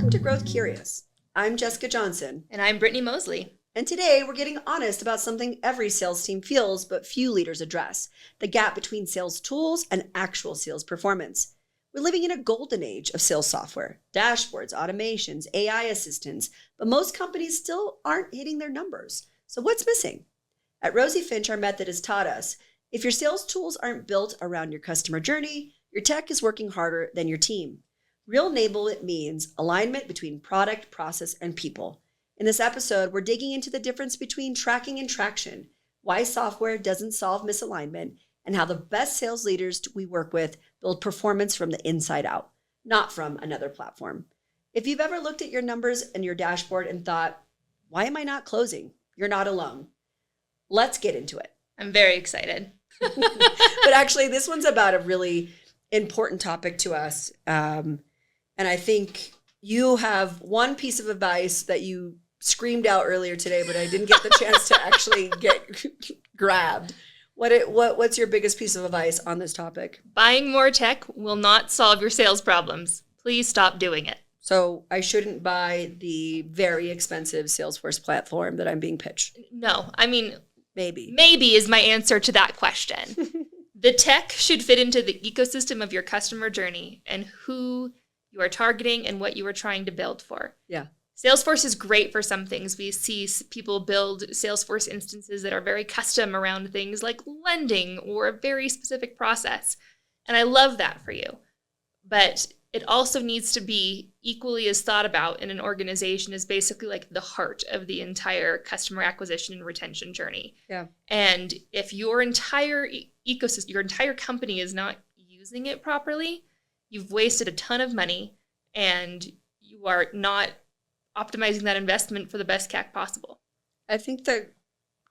Welcome to Growth Curious. I'm Jessica Johnson. And I'm Brittany Mosley. And today we're getting honest about something every sales team feels but few leaders address: the gap between sales tools and actual sales performance. We're living in a golden age of sales software, dashboards, automations, AI assistants, but most companies still aren't hitting their numbers. So what's missing? At Rosie Finch, our method has taught us if your sales tools aren't built around your customer journey, your tech is working harder than your team. Real enablement means alignment between product, process, and people. In this episode, we're digging into the difference between tracking and traction, why software doesn't solve misalignment, and how the best sales leaders we work with build performance from the inside out, not from another platform. If you've ever looked at your numbers and your dashboard and thought, why am I not closing? You're not alone. Let's get into it. I'm very excited. But actually, this one's about a really important topic to us. And I think you have one piece of advice that you screamed out earlier today, but I didn't get the chance to actually get grabbed. What's your biggest piece of advice on this topic? Buying more tech will not solve your sales problems. Please stop doing it. So I shouldn't buy the very expensive Salesforce platform that I'm being pitched. No, I mean, maybe is my answer to that question. The tech should fit into the ecosystem of your customer journey and who you are targeting and what you are trying to build for. Yeah. Salesforce is great for some things. We see people build Salesforce instances that are very custom around things like lending or a very specific process. And I love that for you. But it also needs to be equally as thought about in an organization as basically like the heart of the entire customer acquisition and retention journey. Yeah. And if your entire ecosystem, your entire company is not using it properly, you've wasted a ton of money and you are not optimizing that investment for the best CAC possible. I think the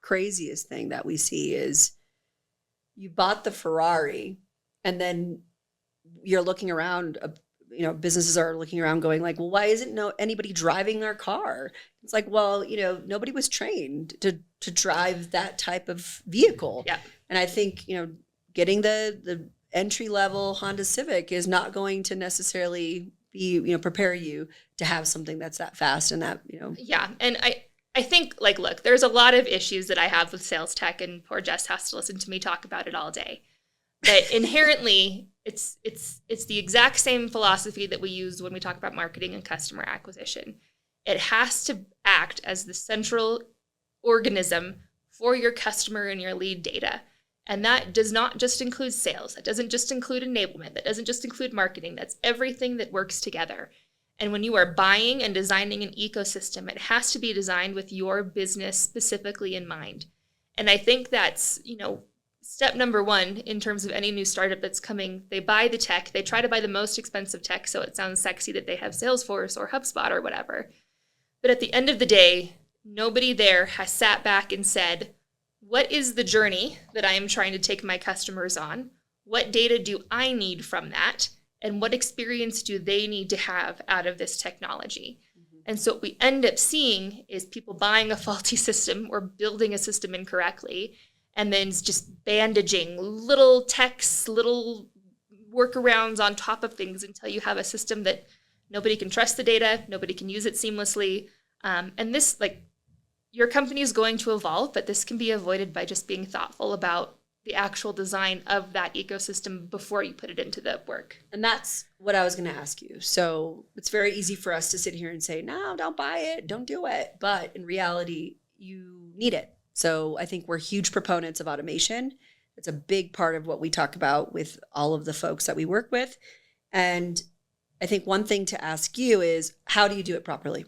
craziest thing that we see is you bought the Ferrari and then you're looking around, businesses are looking around going like, well, why isn't anybody driving our car? It's like, well, nobody was trained to drive that type of vehicle. Yeah. And I think, getting the entry level Honda Civic is not going to necessarily be, prepare you to have something that's that fast and that, Yeah. And I think look, there's a lot of issues that I have with sales tech, and poor Jess has to listen to me talk about it all day. But inherently, it's the exact same philosophy that we use when we talk about marketing and customer acquisition. It has to act as the central organism for your customer and your lead data. And that does not just include sales. That doesn't just include enablement. That doesn't just include marketing. That's everything that works together. And when you are buying and designing an ecosystem, it has to be designed with your business specifically in mind. And I think that's, step number one in terms of any new startup that's coming. They buy the tech. They try to buy the most expensive tech so it sounds sexy that they have Salesforce or HubSpot or whatever. But at the end of the day, nobody there has sat back and said, what is the journey that I am trying to take my customers on? What data do I need from that? And what experience do they need to have out of this technology? Mm-hmm. And so what we end up seeing is people buying a faulty system or building a system incorrectly, and then just bandaging little texts, little workarounds on top of things until you have a system that nobody can trust the data, nobody can use it seamlessly. And this, your company is going to evolve, but this can be avoided by just being thoughtful about the actual design of that ecosystem before you put it into the work. And that's what I was going to ask you. So it's very easy for us to sit here and say, no, don't buy it, don't do it. But in reality, you need it. So I think we're huge proponents of automation. It's a big part of what we talk about with all of the folks that we work with. And I think one thing to ask you is, how do you do it properly?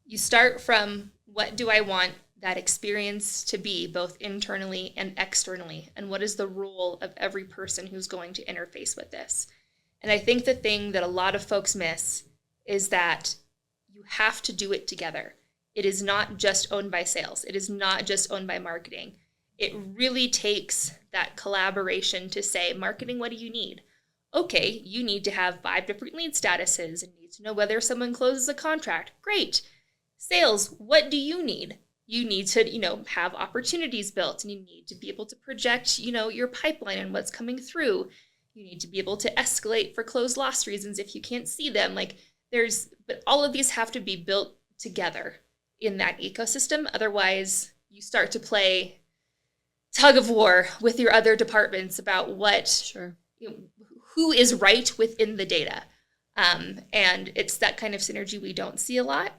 You start from, what do I want that experience to be, both internally and externally? And what is the role of every person who's going to interface with this? And I think the thing that a lot of folks miss is that you have to do it together. It is not just owned by sales. It is not just owned by marketing. It really takes that collaboration to say, marketing, what do you need? Okay, you need to have 5 different lead statuses and need to know whether someone closes a contract. Great. Sales, what do you need? You need to, have opportunities built, and you need to be able to project, your pipeline and what's coming through. You need to be able to escalate for closed loss reasons if you can't see them. But all of these have to be built together in that ecosystem. Otherwise, you start to play tug of war with your other departments about who is right within the data. And it's that kind of synergy we don't see a lot.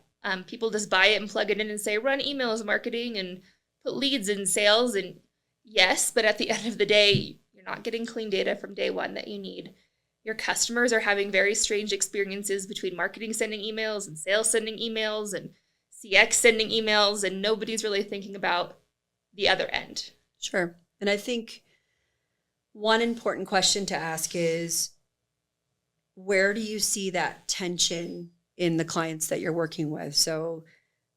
People just buy it and plug it in and say, run emails marketing and put leads in sales. And yes, but at the end of the day, you're not getting clean data from day one that you need. Your customers are having very strange experiences between marketing sending emails and sales sending emails and CX sending emails, and nobody's really thinking about the other end. Sure. And I think one important question to ask is, where do you see that tension in the clients that you're working with? So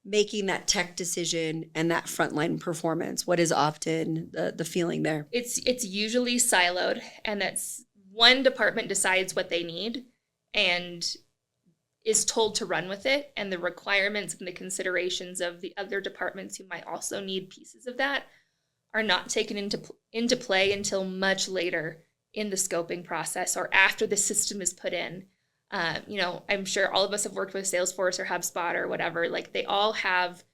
making that tech decision and that frontline performance, what is often the feeling there? It's usually siloed, and that's one department decides what they need and is told to run with it, and the requirements and the considerations of the other departments who might also need pieces of that are not taken into play until much later in the scoping process or after the system is put in. I'm sure all of us have worked with Salesforce or HubSpot or whatever. Like, they all have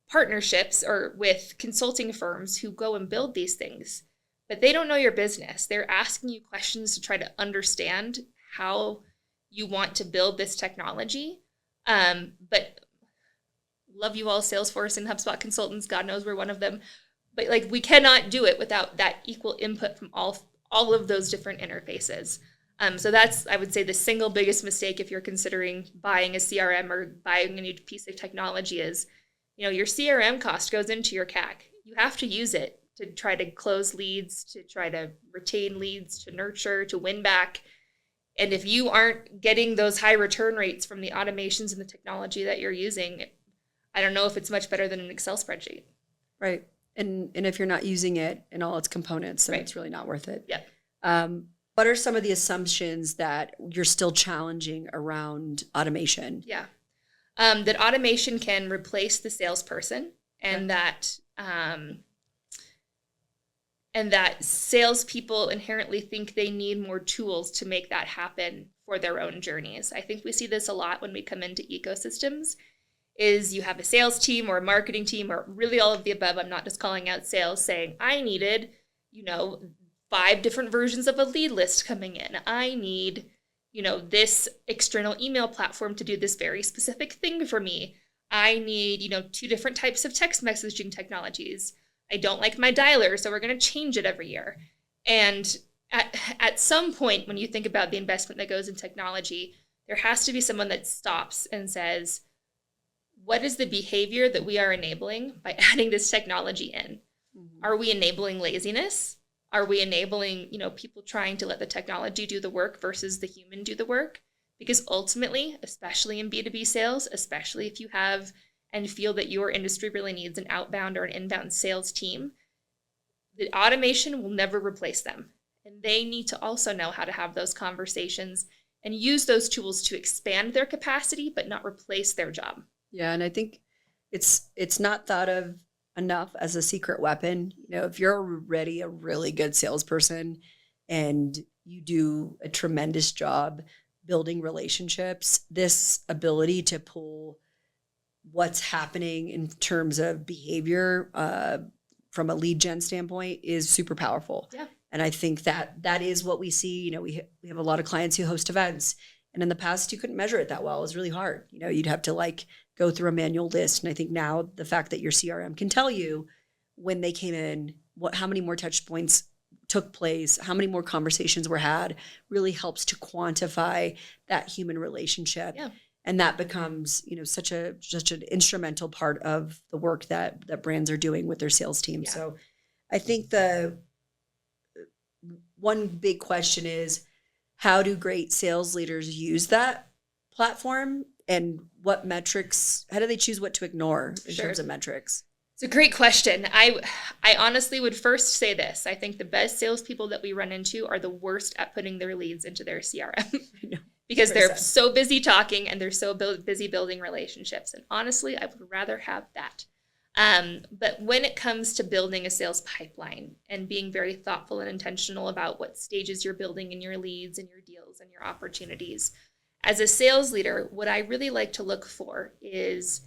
partnerships or with consulting firms who go and build these things, but they don't know your business. They're asking you questions to try to understand how you want to build this technology. But love you all, Salesforce and HubSpot consultants. God knows we're one of them. But like, we cannot do it without that equal input from all of those different interfaces. So that's, I would say, the single biggest mistake if you're considering buying a CRM or buying a new piece of technology is, your CRM cost goes into your CAC. You have to use it to try to close leads, to try to retain leads, to nurture, to win back. And if you aren't getting those high return rates from the automations and the technology that you're using, I don't know if it's much better than an Excel spreadsheet. Right. And if you're not using it in all its components, then it's really not worth it. Yeah. What are some of the assumptions that you're still challenging around automation? Yeah. That automation can replace the salesperson, and that salespeople inherently think they need more tools to make that happen for their own journeys. I think we see this a lot when we come into ecosystems, is you have a sales team or a marketing team or really all of the above. I'm not just calling out sales, saying I needed, 5 different versions of a lead list coming in. I need, this external email platform to do this very specific thing for me. I need, 2 different types of text messaging technologies. I don't like my dialer, so we're going to change it every year. And at some point, when you think about the investment that goes in technology, there has to be someone that stops and says, what is the behavior that we are enabling by adding this technology in? Mm-hmm. Are we enabling laziness? Are we enabling, people trying to let the technology do the work versus the human do the work? Because ultimately, especially in B2B sales, especially if you have and feel that your industry really needs an outbound or an inbound sales team, the automation will never replace them. And they need to also know how to have those conversations and use those tools to expand their capacity, but not replace their job. Yeah, and I think it's not thought of enough as a secret weapon. If you're already a really good salesperson and you do a tremendous job building relationships, this ability to pull what's happening in terms of behavior from a lead gen standpoint is super powerful. Yeah. And I think that is what we see. We have a lot of clients who host events, and in the past you couldn't measure it that well. It was really hard. You'd have to go through a manual list. And I think now the fact that your CRM can tell you when they came in, how many more touch points took place, how many more conversations were had, really helps to quantify that human relationship. Yeah. And that becomes, such an instrumental part of the work that brands are doing with their sales team. Yeah. So I think the one big question is, how do great sales leaders use that platform, and what metrics, how do they choose what to ignore in terms of metrics? It's a great question. I honestly would first say this. I think the best salespeople that we run into are the worst at putting their leads into their CRM. Because they're so busy talking and they're so busy building relationships. And honestly, I would rather have that. But when it comes to building a sales pipeline and being very thoughtful and intentional about what stages you're building in your leads and your deals and your opportunities, as a sales leader, what I really like to look for is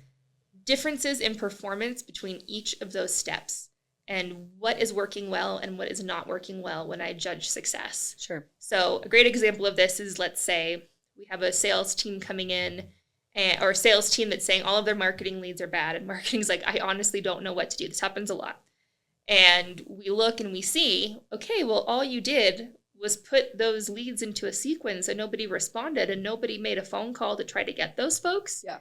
differences in performance between each of those steps and what is working well and what is not working well when I judge success. Sure. So a great example of this is, let's say we have a sales team coming in or a sales team that's saying all of their marketing leads are bad. And marketing's like, I honestly don't know what to do. This happens a lot. And we look and we see, okay, well, all you did was put those leads into a sequence and nobody responded and nobody made a phone call to try to get those folks. Yeah.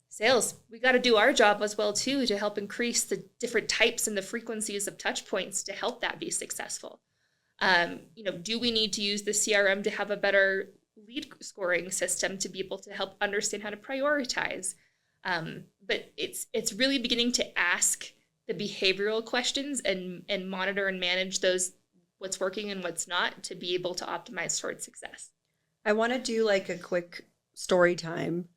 Sales, we got to do our job as well, too, to help increase the different types and the frequencies of touch points to help that be successful. Do we need to use the CRM to have a better lead scoring system to be able to help understand how to prioritize? But it's really beginning to ask the behavioral questions and monitor and manage those, what's working and what's not, to be able to optimize towards success. I want to do like a quick story time.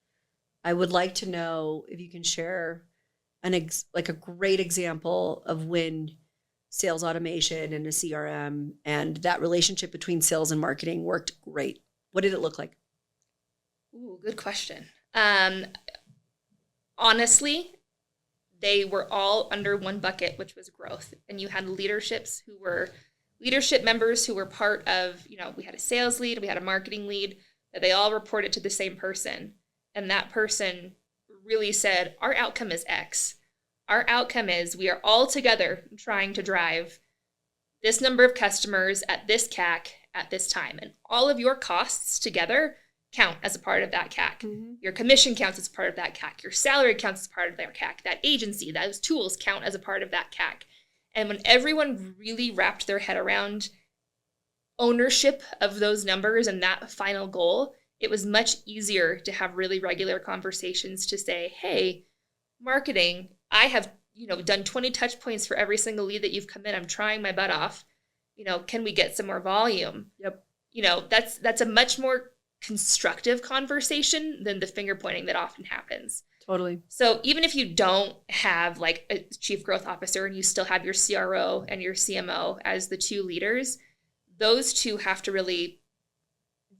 I would like to know if you can share like a great example of when sales automation and a CRM and that relationship between sales and marketing worked great. What did it look like? Ooh, good question. Honestly, they were all under one bucket, which was growth. And you had leadership members who were part of, we had a sales lead, we had a marketing lead, that they all reported to the same person. And that person really said, our outcome is X. Our outcome is we are all together trying to drive this number of customers at this CAC at this time. And all of your costs together count as a part of that CAC. Mm-hmm. Your commission counts as part of that CAC. Your salary counts as part of that CAC. That agency, those tools count as a part of that CAC. And when everyone really wrapped their head around ownership of those numbers and that final goal, it was much easier to have really regular conversations to say, hey, marketing, I have, done 20 touch points for every single lead that you've come in. I'm trying my butt off. Can we get some more volume? Yep. That's a much more constructive conversation than the finger pointing that often happens. Totally. So even if you don't have like a chief growth officer and you still have your CRO and your CMO as the two leaders, those two have to really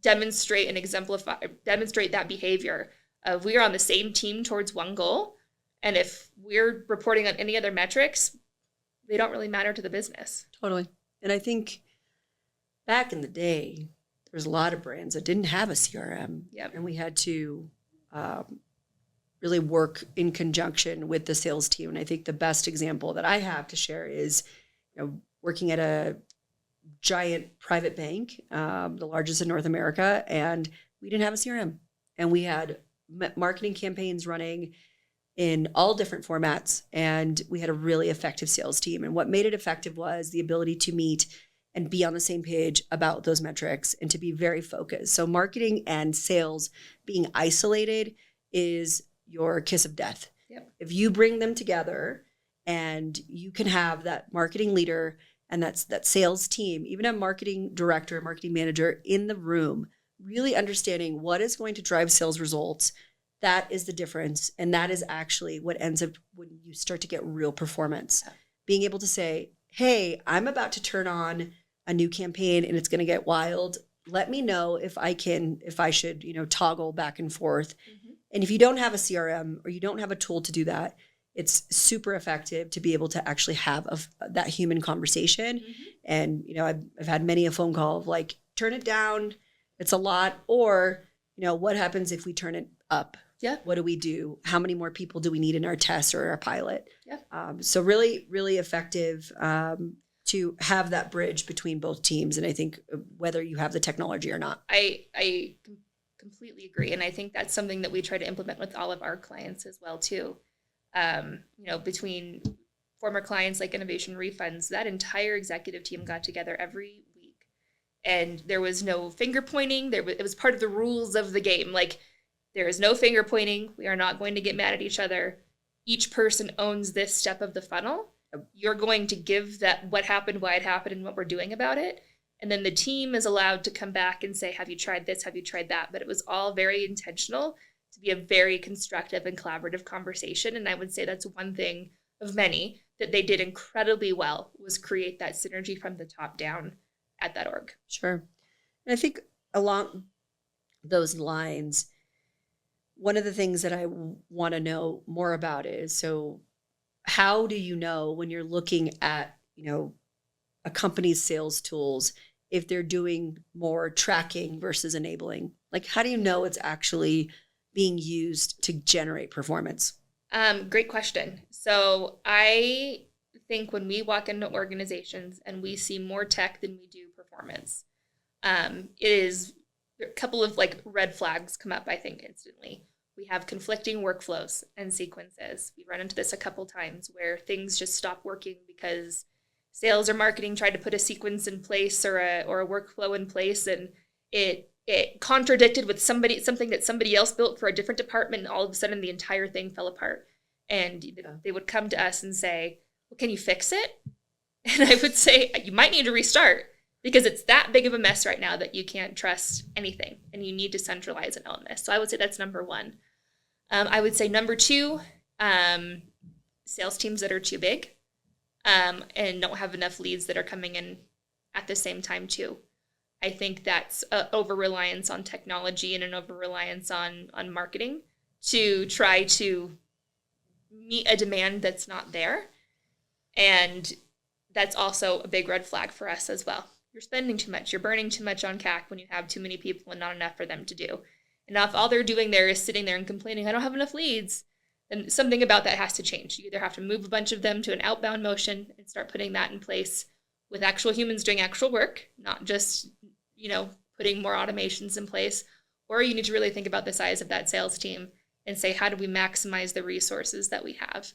demonstrate that behavior of we are on the same team towards one goal. And if we're reporting on any other metrics, they don't really matter to the business. Totally. And I think back in the day, there was a lot of brands that didn't have a CRM. Yep. And we had to really work in conjunction with the sales team. And I think the best example that I have to share is working at a giant private bank, the largest in North America, and we didn't have a CRM. And we had marketing campaigns running in all different formats, and we had a really effective sales team. And what made it effective was the ability to meet and be on the same page about those metrics and to be very focused. So marketing and sales being isolated is your kiss of death. Yep. If you bring them together and you can have that marketing leader and that sales team, even a marketing director, marketing manager in the room, really understanding what is going to drive sales results, that is the difference. And that is actually what ends up when you start to get real performance. Being able to say, hey, I'm about to turn on a new campaign and it's going to get wild. Let me know if I should, toggle back and forth. Mm-hmm. And if you don't have a CRM or you don't have a tool to do that, it's super effective to be able to actually have that human conversation. Mm-hmm. And, I've had many a phone call of like, turn it down. It's a lot. Or, what happens if we turn it up? Yeah. What do we do? How many more people do we need in our test or our pilot? Yeah. So really, really effective to have that bridge between both teams. And I think whether you have the technology or not. I completely agree. And I think that's something that we try to implement with all of our clients as well, too. Between former clients like Innovation Refunds, that entire executive team got together every week. And there was no finger pointing. It was part of the rules of the game. Like, there is no finger pointing. We are not going to get mad at each other. Each person owns this step of the funnel. You're going to give that what happened, why it happened, and what we're doing about it. And then the team is allowed to come back and say, have you tried this? Have you tried that? But it was all very intentional to be a very constructive and collaborative conversation. And I would say that's one thing of many that they did incredibly well, was create that synergy from the top down at that org. Sure. And I think along those lines, one of the things that I want to know more about is, so how do you know when you're looking at, a company's sales tools, if they're doing more tracking versus enabling? Like, how do you know it's actually being used to generate performance? Great question. So I think when we walk into organizations and we see more tech than we do performance, it is a couple of like red flags come up, I think, instantly. We have conflicting workflows and sequences. We run into this a couple times where things just stop working because sales or marketing tried to put a sequence in place or a workflow in place, and it contradicted with something that somebody else built for a different department, and all of a sudden the entire thing fell apart. And they would come to us and say, well, can you fix it? And I would say, you might need to restart, because it's that big of a mess right now that you can't trust anything, and you need to centralize and own this. So I would say that's number one. I would say number two, sales teams that are too big and don't have enough leads that are coming in at the same time too. I think that's over-reliance on technology and an over-reliance on marketing to try to meet a demand that's not there. And that's also a big red flag for us as well. You're spending too much. You're burning too much on CAC when you have too many people and not enough for them to do. And now if all they're doing there is sitting there and complaining, I don't have enough leads, then something about that has to change. You either have to move a bunch of them to an outbound motion and start putting that in place with actual humans doing actual work, not just, putting more automations in place. Or you need to really think about the size of that sales team and say, how do we maximize the resources that we have?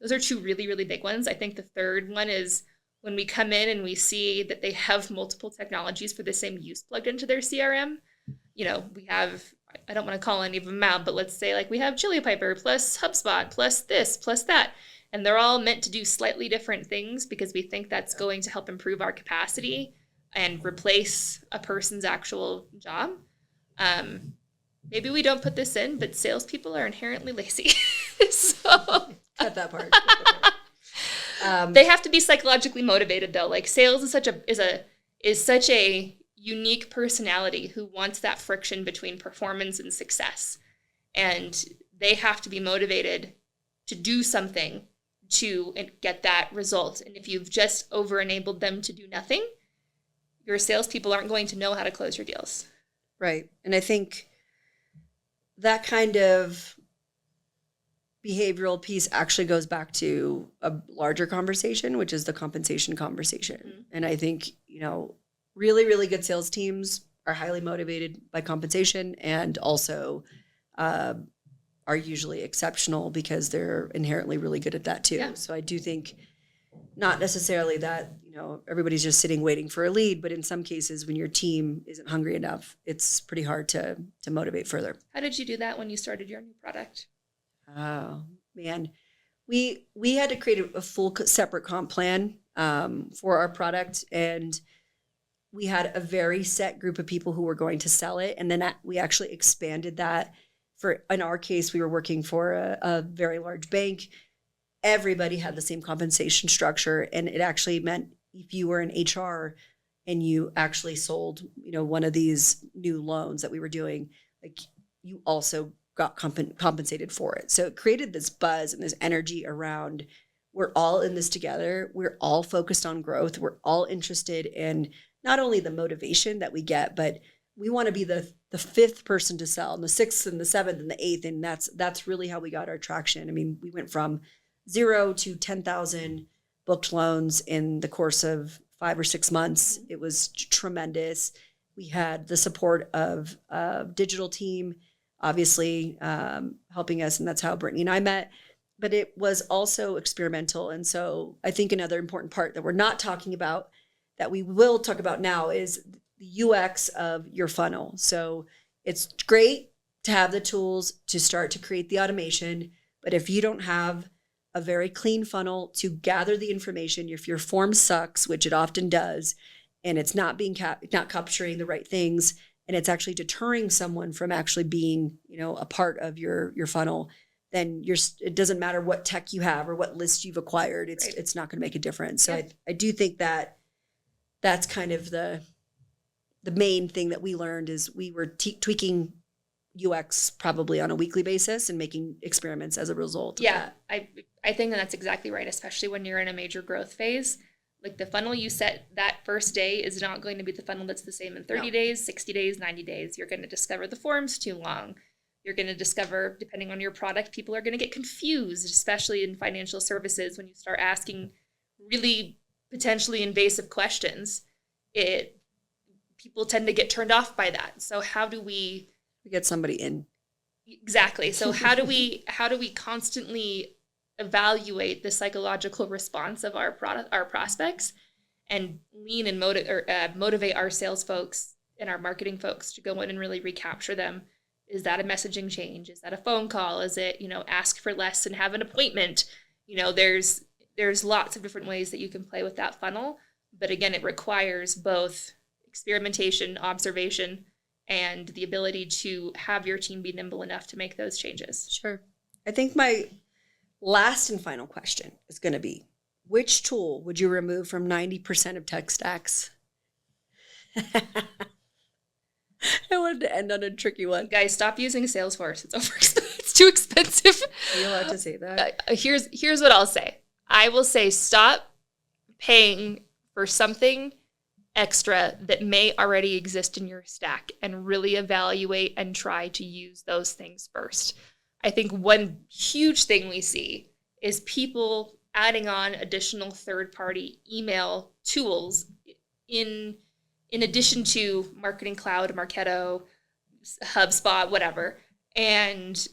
Those are two really, really big ones. I think the third one is when we come in and we see that they have multiple technologies for the same use plugged into their CRM. We have, I don't want to call any of them out, but let's say like we have Chili Piper plus HubSpot plus this plus that. And they're all meant to do slightly different things because we think that's going to help improve our capacity and replace a person's actual job. Maybe we don't put this in, but salespeople are inherently lazy. So Cut that part. they have to be psychologically motivated though. Like sales is such a unique personality who wants that friction between performance and success. And they have to be motivated to do something to get that result. And if you've just over-enabled them to do nothing, your salespeople aren't going to know how to close your deals. Right. And I think that kind of behavioral piece actually goes back to a larger conversation, which is the compensation conversation. Mm-hmm. And I think, really, really good sales teams are highly motivated by compensation and also are usually exceptional because they're inherently really good at that too. Yeah. So I do think not necessarily that, everybody's just sitting waiting for a lead, but in some cases when your team isn't hungry enough, it's pretty hard to motivate further. How did you do that when you started your new product? Oh, man. We had to create a full separate comp plan for our product, and we had a very set group of people who were going to sell it. And then we actually expanded that in our case, we were working for a very large bank. Everybody had the same compensation structure. And it actually meant if you were in HR and you actually sold, one of these new loans that we were doing, like you also got compensated for it. So it created this buzz and this energy around, we're all in this together. We're all focused on growth. We're all interested in not only the motivation that we get, but we want to be the fifth person to sell, and the sixth and the seventh and the eighth. And that's really how we got our traction. I mean, we went from 0 to 10,000 booked loans in the course of 5 or 6 months. It was tremendous. We had the support of a digital team, obviously helping us. And that's how Brittany and I met. But it was also experimental. And so I think another important part that we're not talking about that we will talk about now is the UX of your funnel. So it's great to have the tools to start to create the automation. But if you don't have a very clean funnel to gather the information, if your form sucks, which it often does, and it's not being not capturing the right things, and it's actually deterring someone from actually being, a part of your funnel, then it doesn't matter what tech you have or what list you've acquired. It's not going to make a difference. So yeah. I do think that that's kind of the the main thing that we learned is we were tweaking UX probably on a weekly basis and making experiments as a result of Yeah, that. I think that's exactly right, especially when you're in a major growth phase. Like the funnel you set that first day is not going to be the funnel that's the same in 30 days, 60 days, 90 days. You're going to discover the form's too long. You're going to discover, depending on your product, people are going to get confused, especially in financial services when you start asking really potentially invasive questions. People tend to get turned off by that. So how do we get somebody in? Exactly. So how do we constantly evaluate the psychological response of our prospects, and lean and motivate our sales folks and our marketing folks to go in and really recapture them? Is that a messaging change? Is that a phone call? Is it, ask for less and have an appointment? There's lots of different ways that you can play with that funnel. But again, it requires both experimentation, observation, and the ability to have your team be nimble enough to make those changes. Sure. I think my last and final question is going to be, which tool would you remove from 90% of tech stacks? I wanted to end on a tricky one. Guys, stop using Salesforce. It's too expensive. Are you allowed to say that? Here's what I'll say. I will say stop paying for something extra that may already exist in your stack and really evaluate and try to use those things first. I think one huge thing we see is people adding on additional third-party email tools in addition to Marketing Cloud, Marketo, HubSpot, whatever, and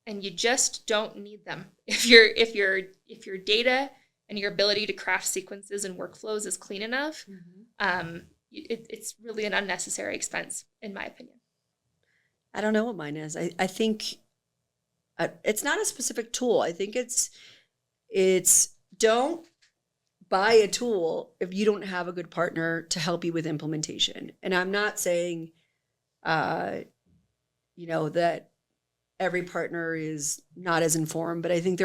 you just don't need them. If your data and your ability to craft sequences and workflows is clean enough, it's really an unnecessary expense, in my opinion. I don't know what mine is. I think it's not a specific tool. I think it's don't buy a tool if you don't have a good partner to help you with implementation. And I'm not saying, that every partner is not as informed, but I think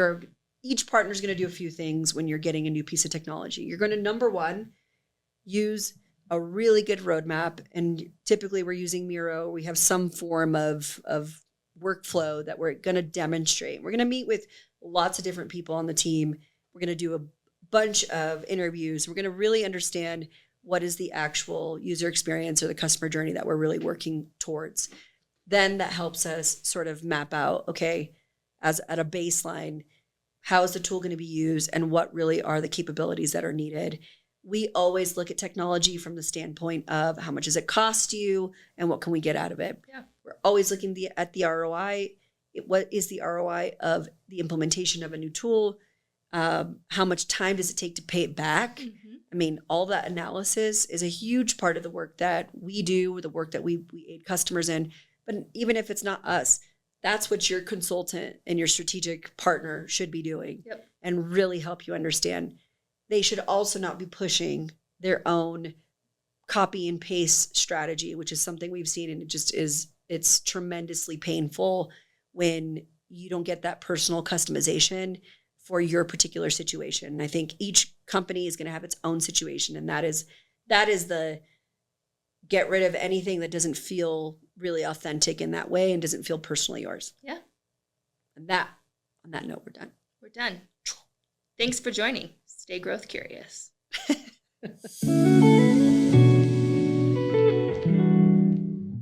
each partner is going to do a few things when you're getting a new piece of technology. You're going to, number one, use a really good roadmap. And typically we're using Miro. We have some form of workflow that we're going to demonstrate. We're going to meet with lots of different people on the team. We're going to do a bunch of interviews. We're going to really understand what is the actual user experience or the customer journey that we're really working towards. Then that helps us sort of map out, okay, as at a baseline, how is the tool going to be used and what really are the capabilities that are needed. We always look at technology from the standpoint of how much does it cost you and what can we get out of it. Yeah. We're always looking at the ROI. What is the ROI of the implementation of a new tool? How much time does it take to pay it back? Mm-hmm. I mean, all that analysis is a huge part of the work that we do, the work that we aid customers in. But even if it's not us, that's what your consultant and your strategic partner should be doing. Yep. And really help you understand. They should also not be pushing their own copy and paste strategy, which is something we've seen, and it's tremendously painful when you don't get that personal customization for your particular situation. And I think each company is going to have its own situation, and that is the get rid of anything that doesn't feel really authentic in that way and doesn't feel personally yours. Yeah. And on that note, we're done. We're done. Thanks for joining. Stay growth curious.